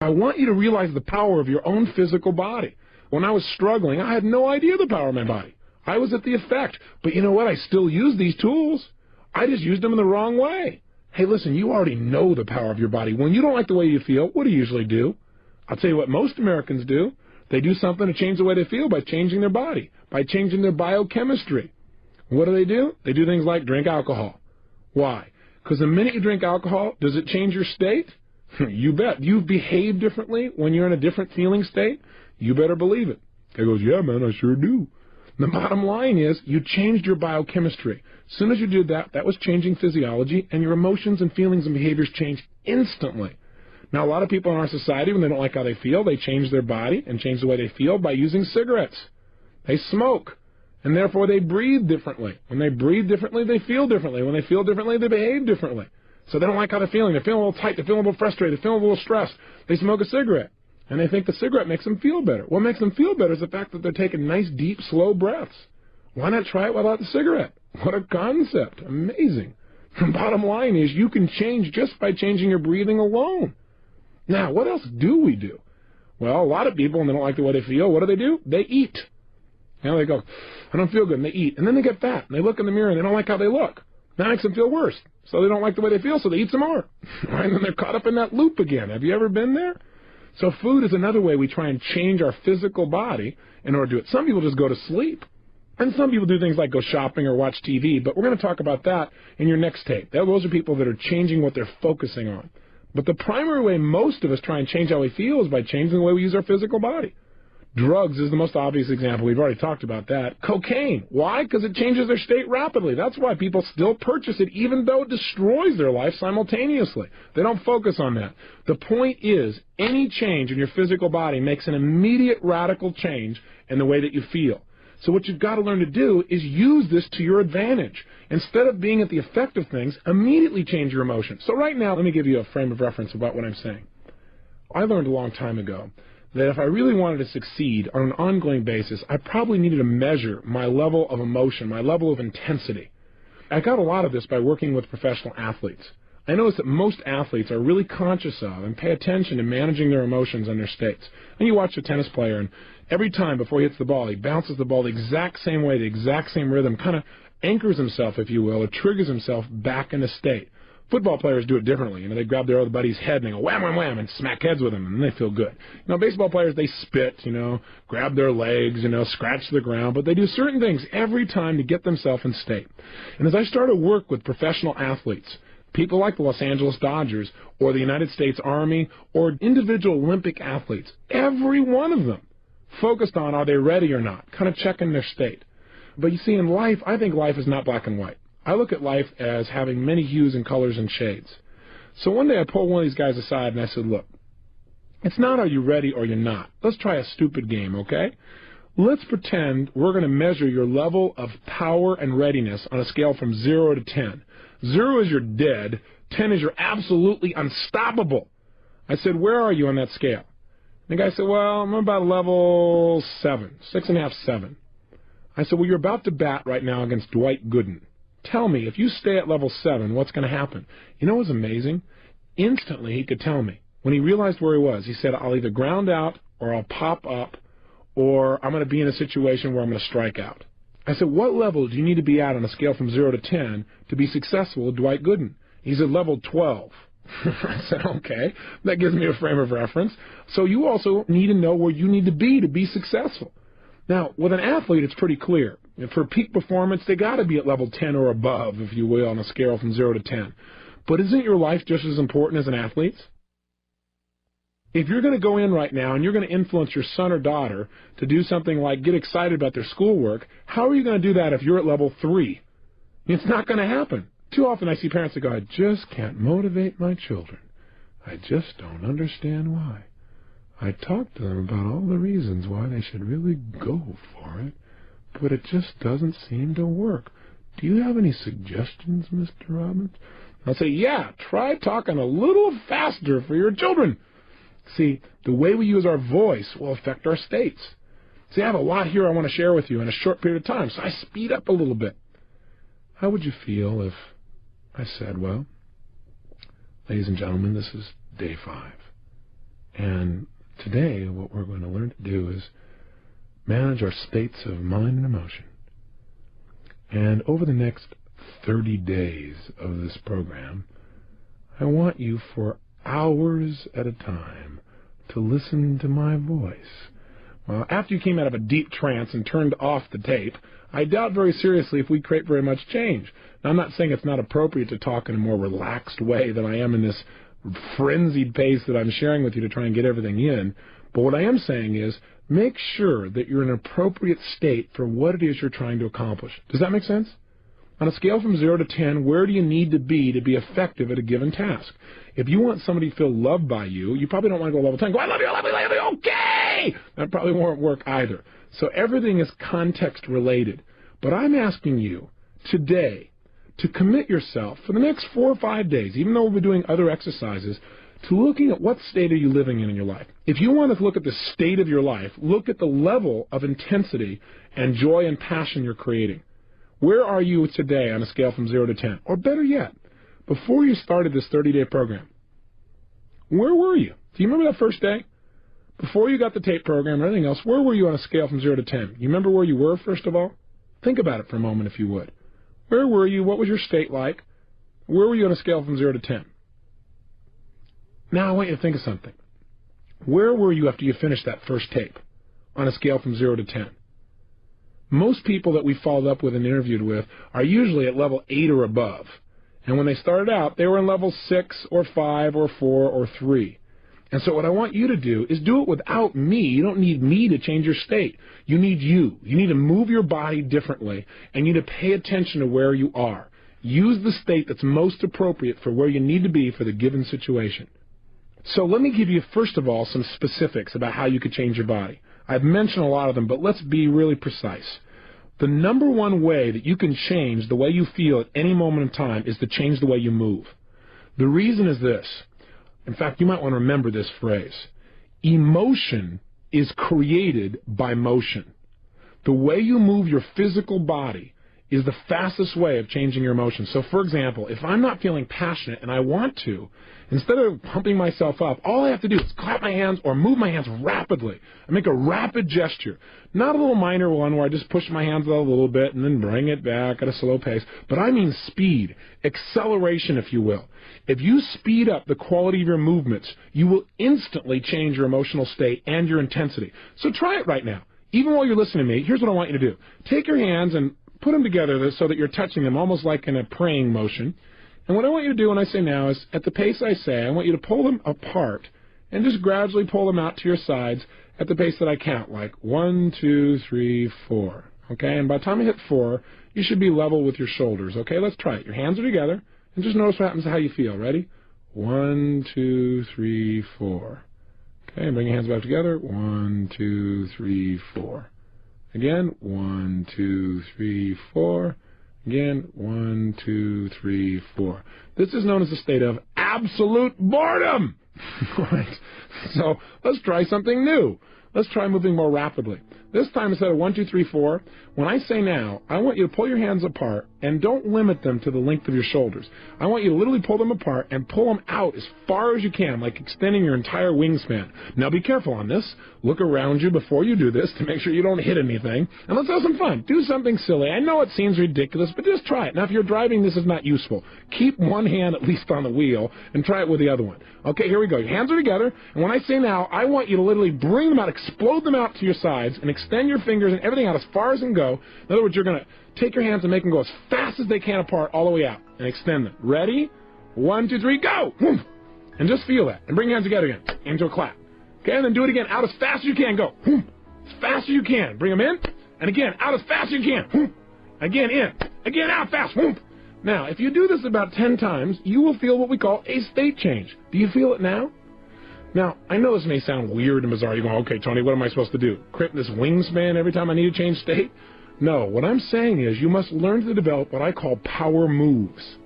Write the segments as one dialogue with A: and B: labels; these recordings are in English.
A: I want you to realize the power of your own physical body. When I was struggling, I had no idea the power of my body. I was at the effect. But you know what? I still use these tools. I just used them in the wrong way. Hey, listen, you already know the power of your body. When you don't like the way you feel, what do you usually do? I'll tell you what most Americans do. They do something to change the way they feel by changing their body, by changing their biochemistry. What do? They do things like drink alcohol. Why? Because the minute you drink alcohol, does it change your state? You bet. You behave differently when you're in a different feeling state? You better believe it. Guy goes, yeah, man, I sure do. The bottom line is you changed your biochemistry. As soon as you did that, that was changing physiology, and your emotions and feelings and behaviors change instantly. Now, a lot of people in our society, when they don't like how they feel, they change their body and change the way they feel by using cigarettes. They smoke, and therefore they breathe differently. When they breathe differently, they feel differently. When they feel differently, they behave differently. So they don't like how they're feeling. They're feeling a little tight. They're feeling a little frustrated. They're feeling a little stressed. They smoke a cigarette, and they think the cigarette makes them feel better. What makes them feel better is the fact that they're taking nice, deep, slow breaths. Why not try it without the cigarette? What a concept. Amazing. The bottom line is you can change just by changing your breathing alone. Now, what else do we do? Well, a lot of people, when they don't like the way they feel, what do? They eat. You know, they go, I don't feel good, and they eat. And then they get fat, and they look in the mirror, and they don't like how they look. That makes them feel worse. So they don't like the way they feel, so they eat some more. Right? And then they're caught up in that loop again. Have you ever been there? So food is another way we try and change our physical body in order to do it. Some people just go to sleep. And some people do things like go shopping or watch TV, but we're going to talk about that in your next tape. Those are people that are changing what they're focusing on. But the primary way most of us try and change how we feel is by changing the way we use our physical body. Drugs is the most obvious example. We've already talked about that. Cocaine. Why? Because it changes their state rapidly. That's why people still purchase it, even though it destroys their life simultaneously. They don't focus on that. The point is, any change in your physical body makes an immediate radical change in the way that you feel. So what you've got to learn to do is use this to your advantage. Instead of being at the effect of things, immediately change your emotions. So right now, let me give you a frame of reference about what I'm saying. I learned a long time ago that if I really wanted to succeed on an ongoing basis, I probably needed to measure my level of emotion, my level of intensity. I got a lot of this by working with professional athletes. I noticed that most athletes are really conscious of and pay attention to managing their emotions and their states. And you watch a tennis player, and every time before he hits the ball, he bounces the ball the exact same way, the exact same rhythm, kind of anchors himself, if you will, or triggers himself back in a state. Football players do it differently. You know, they grab their other buddy's head and they go wham, wham, wham, and smack heads with him, and they feel good. You know, baseball players, they spit, you know, grab their legs, you know, scratch the ground, but they do certain things every time to get themselves in state. And as I started to work with professional athletes, people like the Los Angeles Dodgers or the United States Army or individual Olympic athletes, every one of them focused on are they ready or not, kind of checking their state. But you see, in life, I think life is not black and white. I look at life as having many hues and colors and shades. So one day I pulled one of these guys aside and I said, look, it's not are you ready or you're not. Let's try a stupid game, okay? Let's pretend we're going to measure your level of power and readiness on a scale from 0 to 10. 0 is you're dead, 10 is you're absolutely unstoppable. I said, where are you on that scale? And the guy said, well, I'm about level 7, 6.5, 7. I said, well, you're about to bat right now against Dwight Gooden. Tell me, if you stay at level 7, what's going to happen? You know what's amazing? Instantly, he could tell me. When he realized where he was, he said, I'll either ground out or I'll pop up or I'm going to be in a situation where I'm going to strike out. I said, what level do you need to be at on a scale from 0 to 10 to be successful with Dwight Gooden? He said, level 12. I said, okay, that gives me a frame of reference. So you also need to know where you need to be successful. Now, with an athlete, it's pretty clear. For peak performance, they got to be at level 10 or above, if you will, on a scale from 0 to 10. But isn't your life just as important as an athlete's? If you're going to go in right now and you're going to influence your son or daughter to do something like get excited about their schoolwork, how are you going to do that if you're at level 3? It's not going to happen. Too often I see parents that go, I just can't motivate my children. I just don't understand why. I talked to them about all the reasons why they should really go for it, but it just doesn't seem to work. Do you have any suggestions, Mr. Robbins? I'll say, yeah, try talking a little faster for your children. See, the way we use our voice will affect our states. See, I have a lot here I want to share with you in a short period of time, so I speed up a little bit. How would you feel if I said, well, ladies and gentlemen, this is day 5. And today, what we're going to learn to do is manage our states of mind and emotion. And over the next 30 days of this program, I want you for hours at a time to listen to my voice. Well, after you came out of a deep trance and turned off the tape, I doubt very seriously if we create very much change. Now, I'm not saying it's not appropriate to talk in a more relaxed way than I am in this frenzied pace that I'm sharing with you to try and get everything in. But what I am saying is make sure that you're in an appropriate state for what it is you're trying to accomplish. Does that make sense? On a scale from 0 to 10, where do you need to be effective at a given task? If you want somebody to feel loved by you, you probably don't want to go level 10. Go, I love you, I love you, I love you, okay! That probably won't work either. So everything is context related. But I'm asking you today to commit yourself for the next 4 or 5 days, even though we'll be doing other exercises, to looking at what state are you living in your life. If you want to look at the state of your life, look at the level of intensity and joy and passion you're creating. Where are you today on a scale from 0 to 10? Or better yet, before you started this 30-day program, where were you? Do you remember that first day? Before you got the tape program or anything else, where were you on a scale from 0 to 10? You remember where you were, first of all? Think about it for a moment, if you would. Where were you? What was your state like? Where were you on a scale from 0 to 10? Now I want you to think of something. Where were you after you finished that first tape on a scale from 0 to 10? Most people that we followed up with and interviewed with are usually at level 8 or above. And when they started out, they were in level 6 or 5 or 4 or 3. And so what I want you to do is do it without me. You don't need me to change your state. You need you. You need to move your body differently, and you need to pay attention to where you are. Use the state that's most appropriate for where you need to be for the given situation. So let me give you, first of all, some specifics about how you could change your body. I've mentioned a lot of them, but let's be really precise. The number one way that you can change the way you feel at any moment in time is to change the way you move. The reason is this. In fact, you might want to remember this phrase. Emotion is created by motion. The way you move your physical body is the fastest way of changing your emotions. So, for example, if I'm not feeling passionate and I want to, instead of pumping myself up, all I have to do is clap my hands or move my hands rapidly and make a rapid gesture. Not a little minor one where I just push my hands out a little bit and then bring it back at a slow pace, but I mean speed, acceleration, if you will. If you speed up the quality of your movements, you will instantly change your emotional state and your intensity. So try it right now. Even while you're listening to me, here's what I want you to do. Take your hands and put them together so that you're touching them almost like in a praying motion. And what I want you to do when I say now is, at the pace I say, I want you to pull them apart and just gradually pull them out to your sides at the pace that I count, like 1, 2, 3, 4. Okay? And by the time I hit 4, you should be level with your shoulders. Okay? Let's try it. Your hands are together, and just notice what happens to how you feel. Ready? 1, 2, 3, 4. Okay, bring your hands back together. 1, 2, 3, 4. Again, 1, 2, 3, 4. Again, 1, 2, 3, 4. This is known as a state of absolute boredom. Right. So let's try something new. Let's try moving more rapidly. This time, instead of 1, 2, 3, 4, when I say now, I want you to pull your hands apart and don't limit them to the length of your shoulders. I want you to literally pull them apart and pull them out as far as you can, like extending your entire wingspan. Now be careful on this. Look around you before you do this to make sure you don't hit anything. And let's have some fun. Do something silly. I know it seems ridiculous, but just try it. Now if you're driving, this is not useful. Keep one hand at least on the wheel and try it with the other one. Okay, here we go. Your hands are together, and when I say now, I want you to literally bring them out, explode them out to your sides, and extend your fingers and everything out as far as they can go. In other words, you're going to take your hands and make them go as fast as they can apart all the way out and extend them. Ready? 1, 2, 3, go! And just feel that. And bring your hands together again into a clap. Okay, and then do it again. Out as fast as you can. Go. As fast as you can. Bring them in. And again, out as fast as you can. Again, in. Again, out fast. Now, if you do this about 10 times, you will feel what we call a state change. Do you feel it now? Now, I know this may sound weird and bizarre. You're going, okay, Tony, what am I supposed to do? Create this wingspan every time I need to change state? No, what I'm saying is you must learn to develop what I call power moves.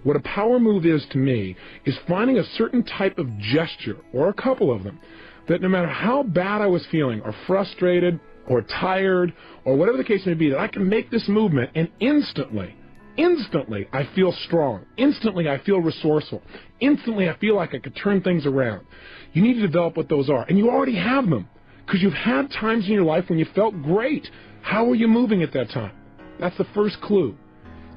A: What a power move is to me is finding a certain type of gesture, or a couple of them, that no matter how bad I was feeling, or frustrated, or tired, or whatever the case may be, that I can make this movement and instantly instantly I feel strong. Instantly I feel resourceful. Instantly I feel like I could turn things around. You need to develop what those are. And you already have them because you've had times in your life when you felt great. How were you moving at that time? That's the first clue.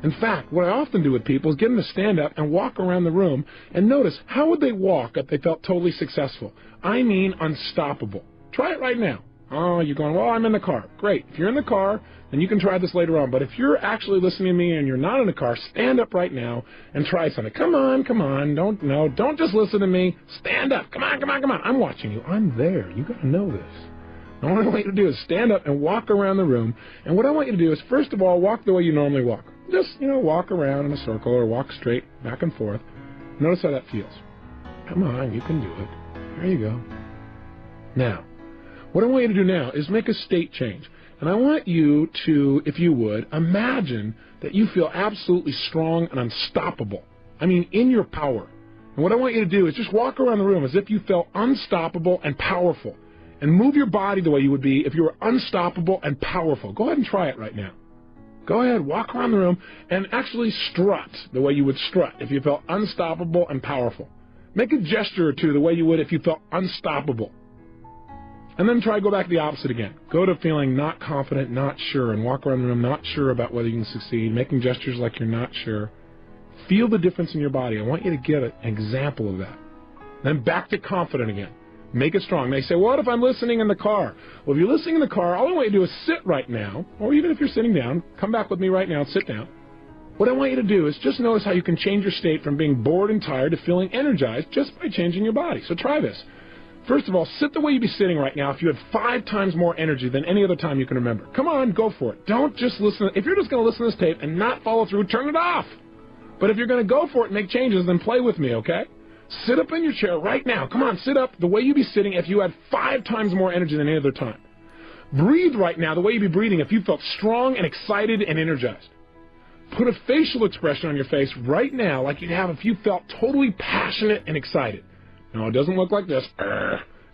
A: In fact, what I often do with people is get them to stand up and walk around the room and notice how would they walk if they felt totally successful. I mean unstoppable. Try it right now. Oh, you're going, well, I'm in the car. Great. If you're in the car, then you can try this later on. But if you're actually listening to me and you're not in the car, stand up right now and try something. Come on, come on. Don't just listen to me. Stand up. Come on, come on, come on. I'm watching you. I'm there. You got to know this. And what I want you to do is stand up and walk around the room. And what I want you to do is, first of all, walk the way you normally walk. Just, walk around in a circle or walk straight back and forth. Notice how that feels. Come on, you can do it. There you go. Now, what I want you to do now is make a state change. And I want you to, if you would, imagine that you feel absolutely strong and unstoppable. I mean, in your power. And what I want you to do is just walk around the room as if you felt unstoppable and powerful. And move your body the way you would be if you were unstoppable and powerful. Go ahead and try it right now. Go ahead, walk around the room and actually strut the way you would strut if you felt unstoppable and powerful. Make a gesture or two the way you would if you felt unstoppable. And then try to go back to the opposite again. Go to feeling not confident, not sure, and walk around the room not sure about whether you can succeed, making gestures like you're not sure. Feel the difference in your body. I want you to get an example of that. Then back to confident again. Make it strong. They say, what if I'm listening in the car? Well, if you're listening in the car, all I want you to do is sit right now, or even if you're sitting down, come back with me right now and sit down. What I want you to do is just notice how you can change your state from being bored and tired to feeling energized just by changing your body. So try this. First of all, sit the way you'd be sitting right now if you had 5 times more energy than any other time you can remember. Come on, go for it. Don't just listen. If you're just going to listen to this tape and not follow through, turn it off. But if you're going to go for it and make changes, then play with me, okay? Sit up in your chair right now. Come on, sit up the way you'd be sitting if you had 5 times more energy than any other time. Breathe right now the way you'd be breathing if you felt strong and excited and energized. Put a facial expression on your face right now like you'd have if you felt totally passionate and excited. No, it doesn't look like this.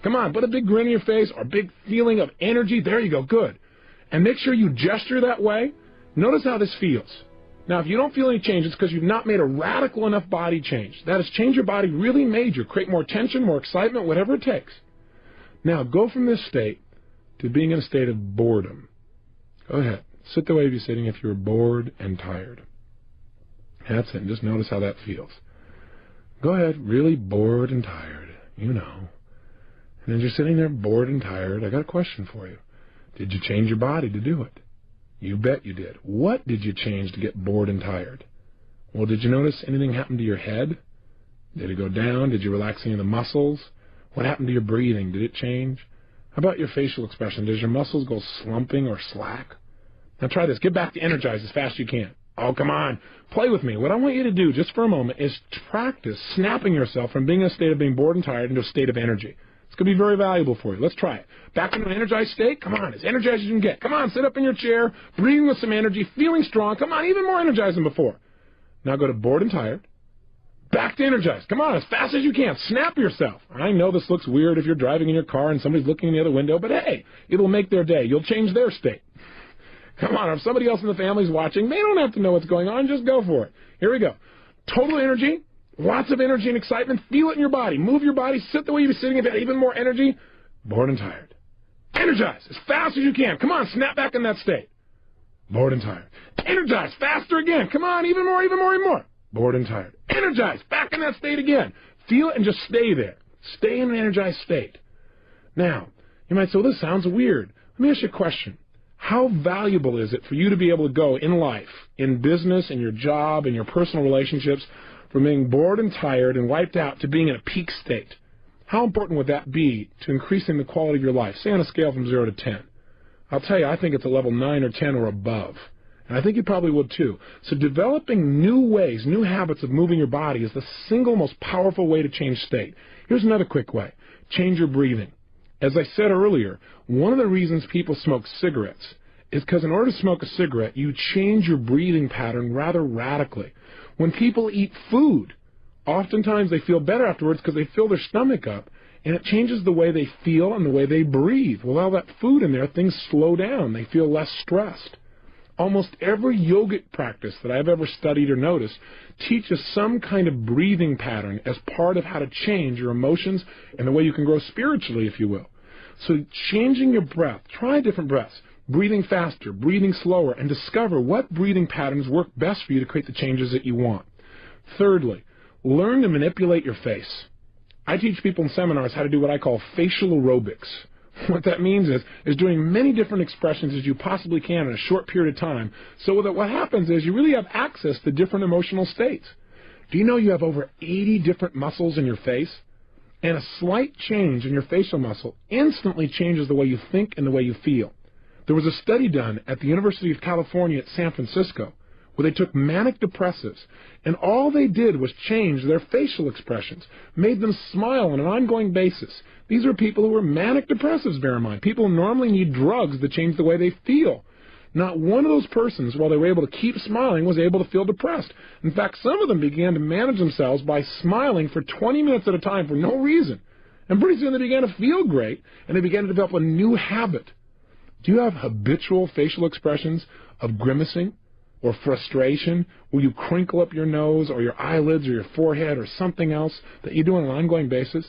A: Come on, put a big grin on your face or a big feeling of energy. There you go, good. And make sure you gesture that way. Notice how this feels. Now, if you don't feel any change, it's because you've not made a radical enough body change. That is, change your body really major. Create more tension, more excitement, whatever it takes. Now, go from this state to being in a state of boredom. Go ahead. Sit the way you'd be sitting if you were bored and tired. That's it. And just notice how that feels. Go ahead. Really bored and tired. You know. And as you're sitting there bored and tired, I got a question for you. Did you change your body to do it? You bet you did. What did you change to get bored and tired? Well, did you notice anything happen to your head? Did it go down? Did you relax any of the muscles? What happened to your breathing? Did it change? How about your facial expression? Does your muscles go slumping or slack? Now try this. Get back to energize as fast as you can. Oh, come on. Play with me. What I want you to do just for a moment is to practice snapping yourself from being in a state of being bored and tired into a state of energy. It's going to be very valuable for you. Let's try it. Back into an energized state. Come on, as energized as you can get. Come on, sit up in your chair, breathing with some energy, feeling strong. Come on, even more energized than before. Now go to bored and tired. Back to energized. Come on, as fast as you can. Snap yourself. I know this looks weird if you're driving in your car and somebody's looking in the other window, but hey, it'll make their day. You'll change their state. Come on, if somebody else in the family's watching, they don't have to know what's going on. Just go for it. Here we go. Total energy. Lots of energy and excitement. Feel it in your body. Move your body. Sit the way you've been sitting. If you have even more energy. Bored and tired. Energize as fast as you can. Come on, snap back in that state. Bored and tired. Energize faster again. Come on, even more, even more, even more. Bored and tired. Energize back in that state again. Feel it and just stay there. Stay in an energized state. Now, you might say, well, this sounds weird. Let me ask you a question. How valuable is it for you to be able to go in life, in business, in your job, in your personal relationships, from being bored and tired and wiped out to being in a peak state? How important would that be to increasing the quality of your life, say on a scale from 0 to 10? I'll tell you, I think it's a level 9 or 10 or above. And I think you probably would too. So developing new ways, new habits of moving your body is the single most powerful way to change state. Here's another quick way. Change your breathing. As I said earlier, one of the reasons people smoke cigarettes is because in order to smoke a cigarette, you change your breathing pattern rather radically. When people eat food, oftentimes they feel better afterwards because they fill their stomach up, and it changes the way they feel and the way they breathe. With all that food in there, things slow down. They feel less stressed. Almost every yogic practice that I've ever studied or noticed teaches some kind of breathing pattern as part of how to change your emotions and the way you can grow spiritually, if you will. So changing your breath, try different breaths, breathing faster, breathing slower, and discover what breathing patterns work best for you to create the changes that you want. Thirdly, learn to manipulate your face. I teach people in seminars how to do what I call facial aerobics. What that means is doing many different expressions as you possibly can in a short period of time, so that what happens is you really have access to different emotional states. Do you know you have over 80 different muscles in your face? And a slight change in your facial muscle instantly changes the way you think and the way you feel. There was a study done at the University of California at San Francisco where they took manic depressives, and all they did was change their facial expressions, made them smile on an ongoing basis. These are people who are manic depressives, bear in mind. People who normally need drugs to change the way they feel. Not one of those persons, while they were able to keep smiling, was able to feel depressed. In fact, some of them began to manage themselves by smiling for 20 minutes at a time for no reason. And pretty soon they began to feel great, and they began to develop a new habit. Do you have habitual facial expressions of grimacing or frustration, where you crinkle up your nose or your eyelids or your forehead or something else that you do on an ongoing basis?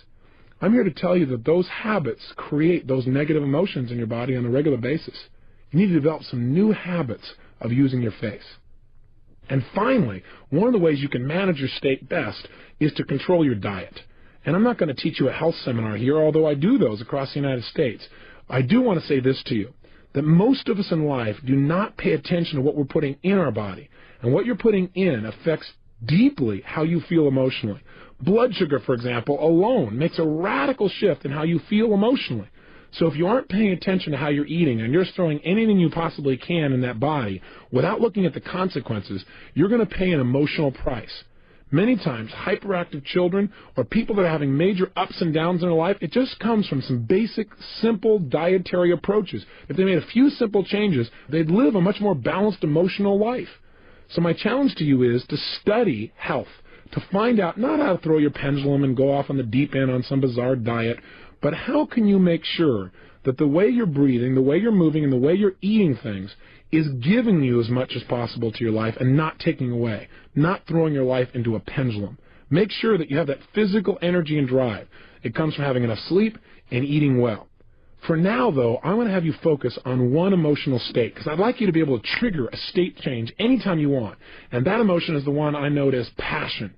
A: I'm here to tell you that those habits create those negative emotions in your body on a regular basis. You need to develop some new habits of using your face. And finally, one of the ways you can manage your state best is to control your diet. And I'm not going to teach you a health seminar here, although I do those across the United States. I do want to say this to you, that most of us in life do not pay attention to what we're putting in our body. And what you're putting in affects deeply how you feel emotionally. Blood sugar, for example, alone makes a radical shift in how you feel emotionally. So if you aren't paying attention to how you're eating and you're throwing anything you possibly can in that body without looking at the consequences, you're going to pay an emotional price. Many times, hyperactive children or people that are having major ups and downs in their life, it just comes from some basic, simple dietary approaches. If they made a few simple changes, they'd live a much more balanced emotional life. So my challenge to you is to study health, to find out not how to throw your pendulum and go off on the deep end on some bizarre diet, but how can you make sure that the way you're breathing, the way you're moving, and the way you're eating things is giving you as much as possible to your life and not taking away, not throwing your life into a pendulum. Make sure that you have that physical energy and drive. It comes from having enough sleep and eating well. For now, though, I want to have you focus on one emotional state, because I'd like you to be able to trigger a state change anytime you want. And that emotion is the one I note as passion.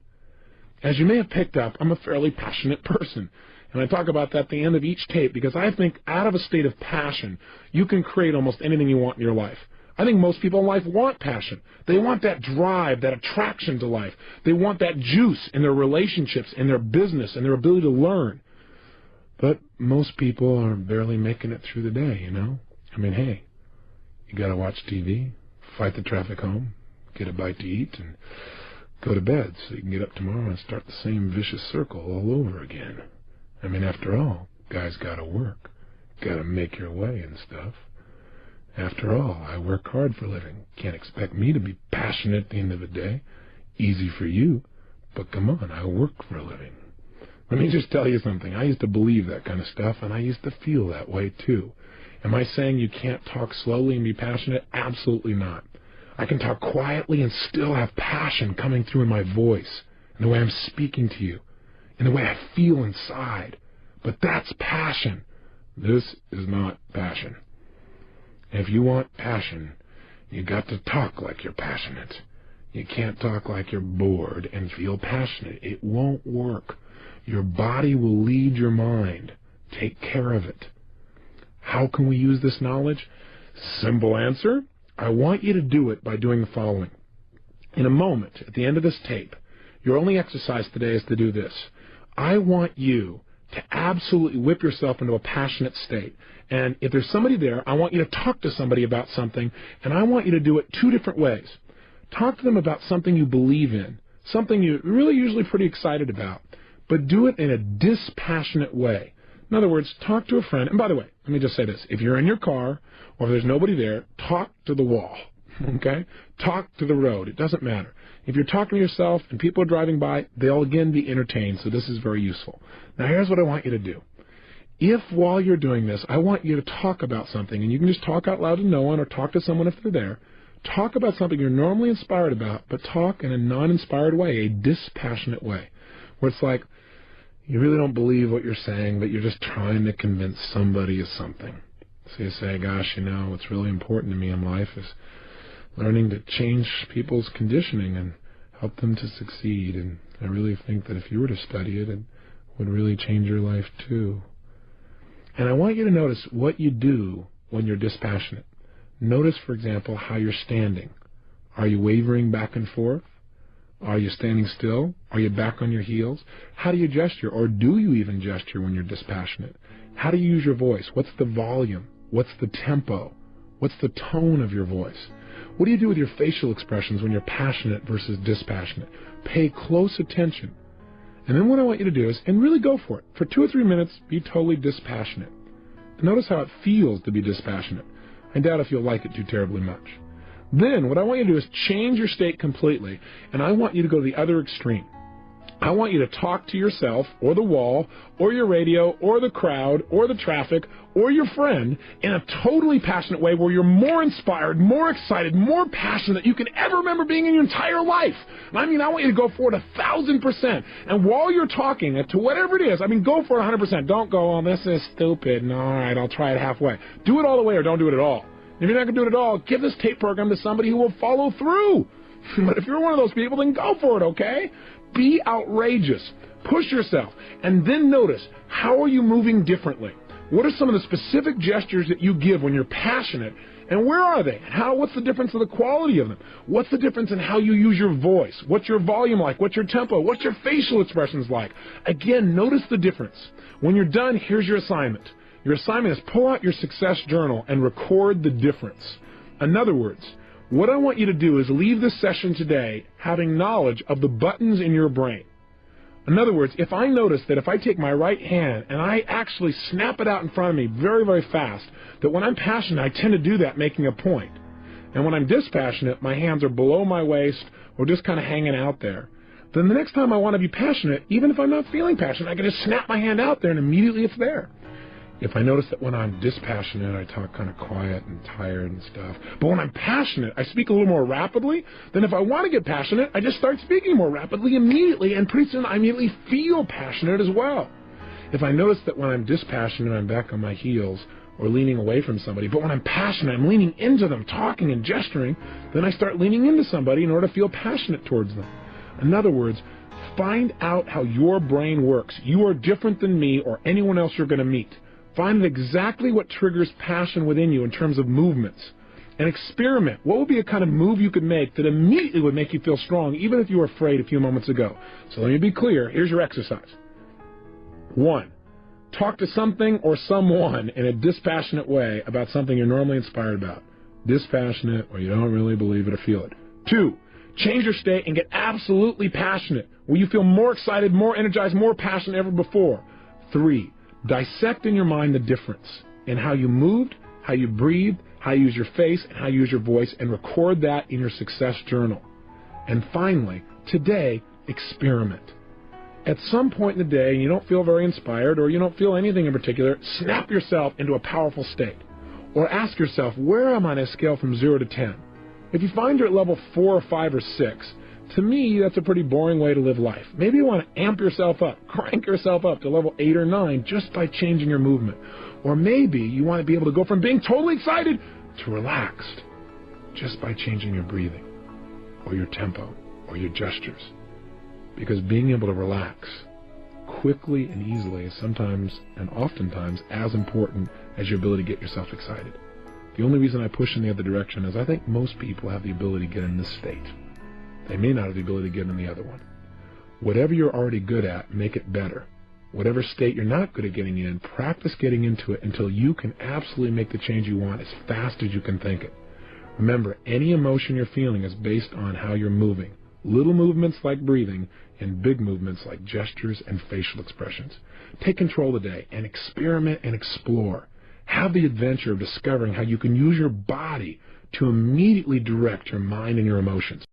A: As you may have picked up, I'm a fairly passionate person. And I talk about that at the end of each tape because I think out of a state of passion, you can create almost anything you want in your life. I think most people in life want passion. They want that drive, that attraction to life. They want that juice in their relationships, in their business, and their ability to learn. But most people are barely making it through the day, you know? I mean, hey, you got to watch TV, fight the traffic home, get a bite to eat, and go to bed so you can get up tomorrow and start the same vicious circle all over again. I mean, after all, guys got to work, got to make your way and stuff. After all, I work hard for a living. Can't expect me to be passionate at the end of the day. Easy for you, but come on, I work for a living. Let me just tell you something. I used to believe that kind of stuff, and I used to feel that way too. Am I saying you can't talk slowly and be passionate? Absolutely not. I can talk quietly and still have passion coming through in my voice, in the way I'm speaking to you, in the way I feel inside. But that's passion. This is not passion. If you want passion, you got to talk like you're passionate. You can't talk like you're bored and feel passionate. It won't work. Your body will lead your mind. Take care of it. How can we use this knowledge? Simple answer. I want you to do it by doing the following. In a moment, at the end of this tape, your only exercise today is to do this. I want you to absolutely whip yourself into a passionate state. And if there's somebody there, I want you to talk to somebody about something, and I want you to do it two different ways. Talk to them about something you believe in, something you're really usually pretty excited about, but do it in a dispassionate way. In other words, talk to a friend. And by the way, let me just say this. If you're in your car or if there's nobody there, talk to the wall, okay? Talk to the road. It doesn't matter. If you're talking to yourself and people are driving by, they'll again be entertained, so this is very useful. Now, here's what I want you to do. If while you're doing this, I want you to talk about something, and you can just talk out loud to no one or talk to someone if they're there, Talk about something you're normally inspired about, but talk in a non-inspired way, a dispassionate way, where it's like you really don't believe what you're saying, but you're just trying to convince somebody of something. So you say, gosh, what's really important to me in life is learning to change people's conditioning and help them to succeed. And I really think that if you were to study it, it would really change your life too. And I want you to notice what you do when you're dispassionate. Notice, for example, how you're standing. Are you wavering back and forth? Are you standing still? Are you back on your heels? How do you gesture, or do you even gesture when you're dispassionate? How do you use your voice? What's the volume? What's the tempo? What's the tone of your voice? What do you do with your facial expressions when you're passionate versus dispassionate? Pay close attention. And then what I want you to do is, and really go for it. For 2 or 3 minutes, be totally dispassionate. Notice how it feels to be dispassionate. I doubt if you'll like it too terribly much. Then what I want you to do is change your state completely, and I want you to go to the other extreme. I want you to talk to yourself or the wall or your radio or the crowd or the traffic or your friend in a totally passionate way where you're more inspired, more excited, more passionate than you can ever remember being in your entire life. I want you to go for it 1,000%. And while you're talking to whatever it is, go for it 100%. Don't go, oh, this is stupid. No, all right, I'll try it halfway. Do it all the way or don't do it at all. If you're not going to do it at all, give this tape program to somebody who will follow through. But if you're one of those people, then go for it, okay? Be outrageous. Push yourself. And then notice, how are you moving differently? What are some of the specific gestures that you give when you're passionate? And where are they? What's the difference in the quality of them? What's the difference in how you use your voice? What's your volume like? What's your tempo? What's your facial expressions like? Again, notice the difference. When you're done, here's your assignment. Your assignment is pull out your success journal and record the difference. In other words, what I want you to do is leave this session today having knowledge of the buttons in your brain. In other words, if I notice that if I take my right hand and I actually snap it out in front of me very, very fast, that when I'm passionate, I tend to do that making a point. And when I'm dispassionate, my hands are below my waist or just kind of hanging out there. Then the next time I want to be passionate, even if I'm not feeling passionate, I can just snap my hand out there and immediately it's there. If I notice that when I'm dispassionate, I talk kind of quiet and tired and stuff. But when I'm passionate, I speak a little more rapidly. Then if I want to get passionate, I just start speaking more rapidly immediately, and pretty soon I immediately feel passionate as well. If I notice that when I'm dispassionate, I'm back on my heels or leaning away from somebody, but when I'm passionate, I'm leaning into them, talking and gesturing, then I start leaning into somebody in order to feel passionate towards them. In other words, find out how your brain works. You are different than me or anyone else you're going to meet. Find exactly what triggers passion within you in terms of movements. And experiment. What would be a kind of move you could make that immediately would make you feel strong, even if you were afraid a few moments ago? So let me be clear. Here's your exercise. 1. Talk to something or someone in a dispassionate way about something you're normally inspired about. Dispassionate, or you don't really believe it or feel it. 2. Change your state and get absolutely passionate, where you feel more excited, more energized, more passionate than ever before. 3. Dissect in your mind the difference in how you moved, how you breathed, how you use your face, and how you use your voice, and record that in your success journal. And finally, today, experiment. At some point in the day, you don't feel very inspired, or you don't feel anything in particular, snap yourself into a powerful state. Or ask yourself, where am I on a scale from 0 to 10? If you find you're at level 4 or 5 or 6, to me, that's a pretty boring way to live life. Maybe you want to amp yourself up, crank yourself up to level 8 or 9 just by changing your movement. Or maybe you want to be able to go from being totally excited to relaxed just by changing your breathing or your tempo or your gestures. Because being able to relax quickly and easily is sometimes and oftentimes as important as your ability to get yourself excited. The only reason I push in the other direction is I think most people have the ability to get in this state. They may not have the ability to get in the other one. Whatever you're already good at, make it better. Whatever state you're not good at getting in, practice getting into it until you can absolutely make the change you want as fast as you can think it. Remember, any emotion you're feeling is based on how you're moving. Little movements like breathing and big movements like gestures and facial expressions. Take control of the day and experiment and explore. Have the adventure of discovering how you can use your body to immediately direct your mind and your emotions.